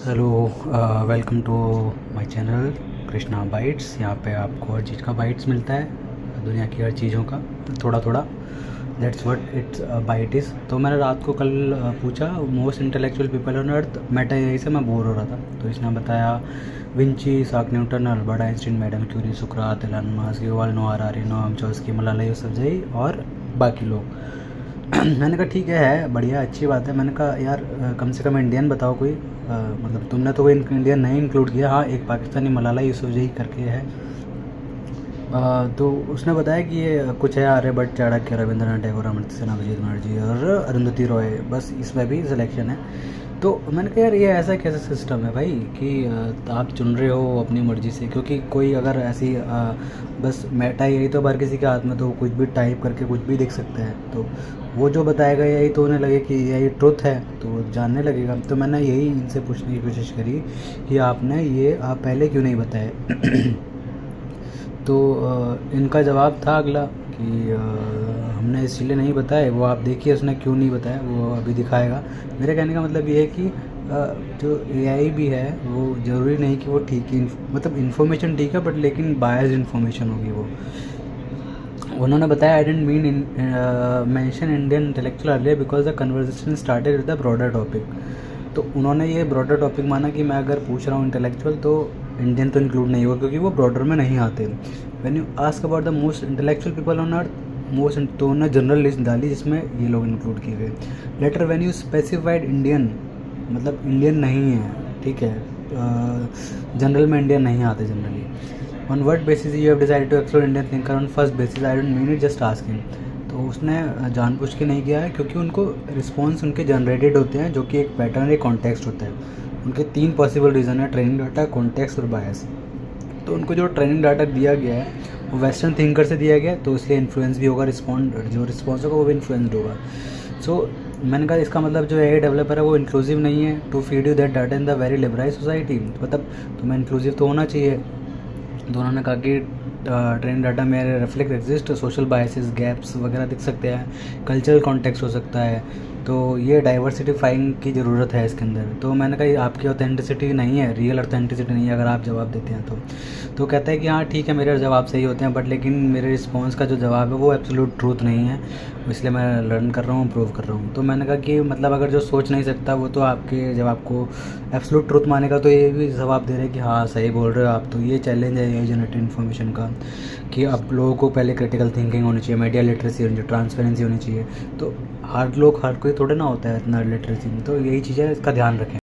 Hello, welcome to my channel Krishna bytes. यहाँ पे आपको हर चीज़ का बाइट्स मिलता है, दुनिया की हर चीज़ों का थोड़ा थोड़ा। That's what its byte is. तो मैंने रात को कल पूछा most intellectual people on earth, Meta यही से मैं बोर हो रहा था तो इसने बताया Vinci, Isaac Newton, Albert Einstein, madam Curie, सुकरात, Elon Musk, Yuval Noah Harari, Noam Chomsky, Malala Yousafzai और बाकी लोग। मैंने कहा ठीक है, बढ़िया, अच्छी बात है। मैंने कहा यार कम से कम इंडियन बताओ कोई। मतलब तुमने तो कोई इंडियन नहीं इंक्लूड किया। हाँ, एक पाकिस्तानी मलाला यूसुफजई करके है। तो उसने बताया कि ये कुछ है आर्यभट्ट, चाणक्य, रविंद्रनाथ टैगोर, अमृता सिन्हा, अभिजीत बनर्जी और अरुंधति रॉय, बस इसमें भी सिलेक्शन है। तो मैंने कहा यार ये ऐसा कैसा सिस्टम है भाई कि आप चुन रहे हो अपनी मर्ज़ी से, क्योंकि कोई अगर ऐसी बस मेटा यही तो हर किसी के हाथ में, तो कुछ भी टाइप करके कुछ भी देख सकते हैं। तो वो जो बताएगा यही तो उन्हें लगे कि यही ट्रुथ है तो वो जानने लगेगा। तो मैंने यही इनसे पूछने की कोशिश करी कि आपने ये आप पहले क्यों नहीं बताए। तो इनका जवाब था अगला कि हमने इसलिए नहीं बताया। वो आप देखिए उसने क्यों नहीं बताया, वो अभी दिखाएगा। मेरे कहने का मतलब ये है कि जो एआई भी है वो ज़रूरी नहीं कि वो ठीक ही मतलब इन्फॉर्मेशन ठीक है, बट लेकिन बायस्ड इन्फॉर्मेशन होगी वो। उन्होंने बताया I didn't mean mention Indian intellectual earlier because the conversation started with the broader topic. तो उन्होंने ये ब्रॉडर टॉपिक माना कि मैं अगर पूछ रहा हूँ इंटेलेक्चुअल तो इंडियन तो इंक्लूड नहीं होगा क्योंकि वो ब्रॉडर में नहीं आते। When you ask about the most intellectual people on अर्थ, तो उन्होंने जनरल लिस्ट डाली जिसमें ये लोग इंक्लूड किए गए। Later when you specified Indian, मतलब इंडियन नहीं है, ठीक है, जनरल में इंडियन नहीं आते generally. On what basis you have decided to explore Indian thinker on first basis, I don't mean it, just asking. तो उसने जानबूझ के नहीं किया है क्योंकि उनको रिस्पॉन्स उनके जनरेटेड होते हैं जो कि एक पैटर्न, एक कॉन्टेक्स्ट होता है। उनके 3 पॉसिबल रीज़न है, ट्रेनिंग डाटा, कॉन्टेक्स्ट और बायस। तो उनको जो ट्रेनिंग डाटा दिया गया है वो वेस्टर्न थिंकर से दिया गया है, तो इसलिए इन्फ्लुएंस भी होगा, जो रिस्पॉन्स होगा वो भी इन्फ्लुएंस्ड होगा। सो मैंने कहा इसका मतलब जो एआई डेवलपर है वो इंक्लूसिव नहीं है to feed you that data in the very liberalise society. मतलब तुम्हें इंक्लूसिव तो होना चाहिए। तो उन्होंने कहा कि ट्रेनिंग डाटा में reflect exist, social biases, gaps वगैरह दिख सकते हैं, कल्चरल कॉन्टेक्स्ट हो सकता है, तो ये डाइवर्सिटीफाइंग की ज़रूरत है इसके अंदर। तो मैंने कहा ये आपकी ऑथेंटिसिटी नहीं है, रियल ऑथेंटिसिटी नहीं है अगर आप जवाब देते हैं तो कहता है कि हाँ ठीक है मेरे जवाब सही होते हैं, बट लेकिन मेरे रिस्पॉन्स का जो जवाब है वो एब्सोल्यूट ट्रूथ नहीं है, इसलिए मैं लर्न कर रहा हूँ, प्रूव कर रहा हूँ। तो मैंने कहा कि मतलब अगर जो सोच नहीं सकता वो तो आपके जवाब को एब्सोल्यूट ट्रूथ मानेगा, तो ये भी जवाब दे रहे हैं कि हाँ सही बोल रहे हो आप। तो ये चैलेंज है ये जनरेटेड इन्फॉर्मेशन का कि अब लोगों को पहले क्रिटिकल थिंकिंग होनी चाहिए, मीडिया लिटरेसी होनी चाहिए, ट्रांसपेरेंसी होनी चाहिए। तो हर कोई थोड़े ना होता है इतना लिटरेसी, तो यही चीज़ है, इसका ध्यान रखें।